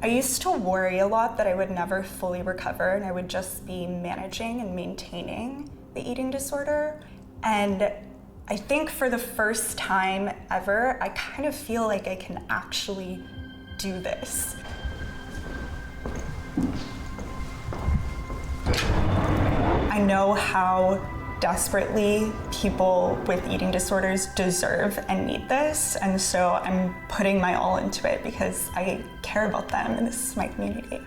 I used to worry a lot that I would never fully recover and I would just be managing and maintaining the eating disorder. And I think for the first time ever, I kind of feel like I can actually do this. I know how desperately people with eating disorders deserve and need this, and so I'm putting my all into it because I care about them and this is my community.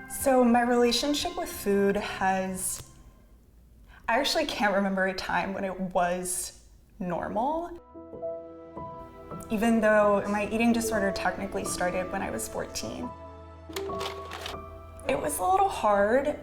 So my relationship with food I actually can't remember a time when it was normal. Even though my eating disorder technically started when I was 14. It was a little hard.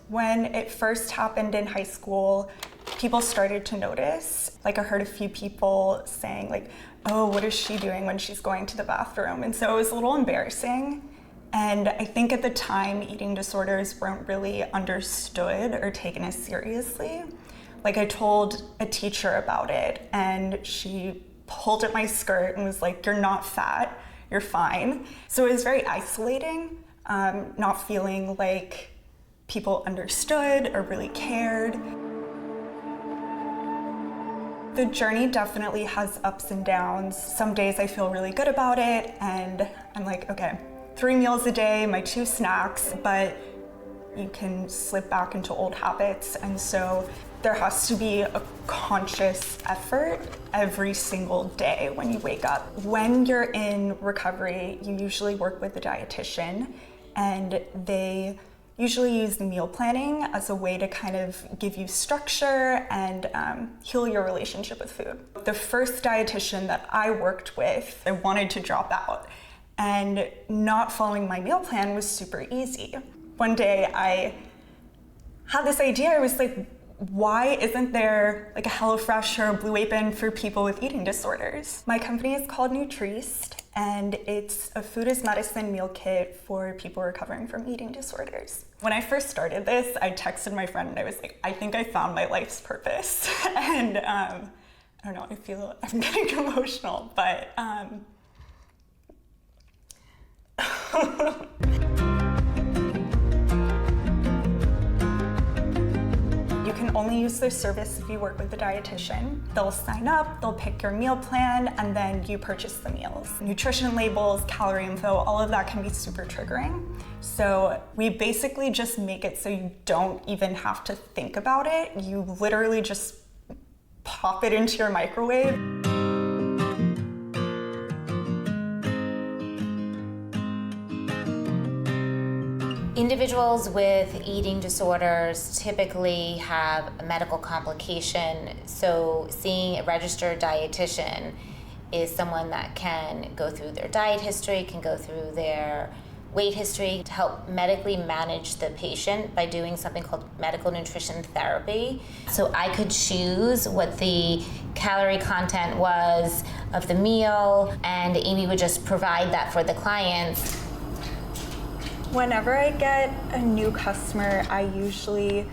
When it first happened in high school, people started to notice. Like I heard a few people saying like, oh, what is she doing when she's going to the bathroom? And so it was a little embarrassing. And I think at the time, eating disorders weren't really understood or taken as seriously. Like I told a teacher about it and she pulled at my skirt and was like, you're not fat, you're fine. So it was very isolating, not feeling like people understood or really cared. The journey definitely has ups and downs. Some days I feel really good about it and I'm like, okay, 3 meals a day, my 2 snacks, but you can slip back into old habits. And so there has to be a conscious effort every single day when you wake up. When you're in recovery, you usually work with a dietitian, and they usually use meal planning as a way to kind of give you structure and heal your relationship with food. The first dietitian that I worked with, I wanted to drop out, and not following my meal plan was super easy. One day I had this idea, I was like, why isn't there like a HelloFresh or a Blue Apron for people with eating disorders? My company is called Nutri-Sed, and it's a food as medicine meal kit for people recovering from eating disorders. When I first started this, I texted my friend and I was like, I think I found my life's purpose. And I don't know, I feel I'm getting emotional, but you can only use this service if you work with a dietitian. They'll sign up, they'll pick your meal plan, and then you purchase the meals. Nutrition labels, calorie info, all of that can be super triggering. So we basically just make it so you don't even have to think about it. You literally just pop it into your microwave. Individuals with eating disorders typically have a medical complication, so seeing a registered dietitian is someone that can go through their diet history, can go through their weight history to help medically manage the patient by doing something called medical nutrition therapy. So I could choose what the calorie content was of the meal, and Amy would just provide that for the clients. Whenever I get a new customer, I usually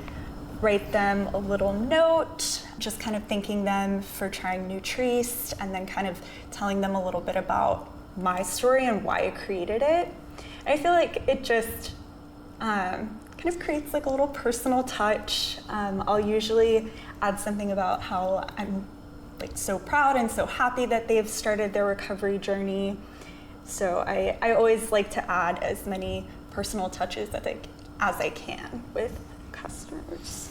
write them a little note, just kind of thanking them for trying Nutri-Sed, and then kind of telling them a little bit about my story and why I created it. I feel like it just kind of creates like a little personal touch. I'll usually add something about how I'm like so proud and so happy that they've started their recovery journey. So I always like to add as many personal touches as I can with customers.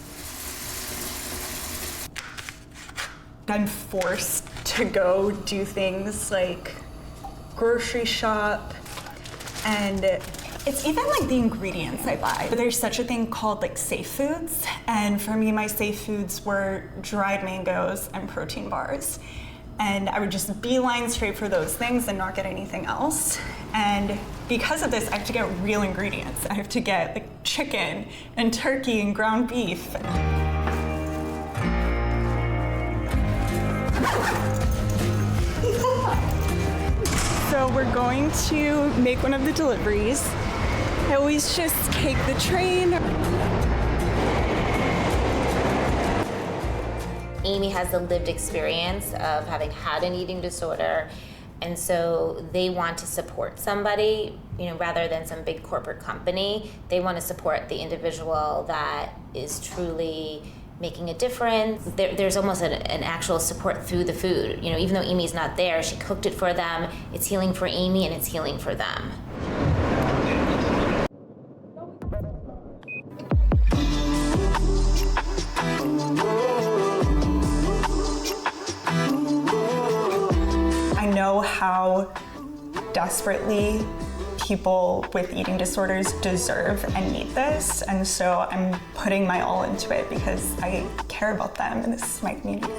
I'm forced to go do things like grocery shop, and it's even like the ingredients I buy. But there's such a thing called like safe foods, and for me my safe foods were dried mangoes and protein bars. And I would just beeline straight for those things and not get anything else. And because of this, I have to get real ingredients. I have to get like chicken and turkey and ground beef. So we're going to make one of the deliveries. I always just take the train. Amy has the lived experience of having had an eating disorder, and so they want to support somebody, rather than some big corporate company. They want to support the individual that is truly making a difference. There's almost an actual support through the food. Even though Amy's not there, she cooked it for them. It's healing for Amy and it's healing for them. I know how desperately people with eating disorders deserve and need this, and so I'm putting my all into it because I care about them and this is my community.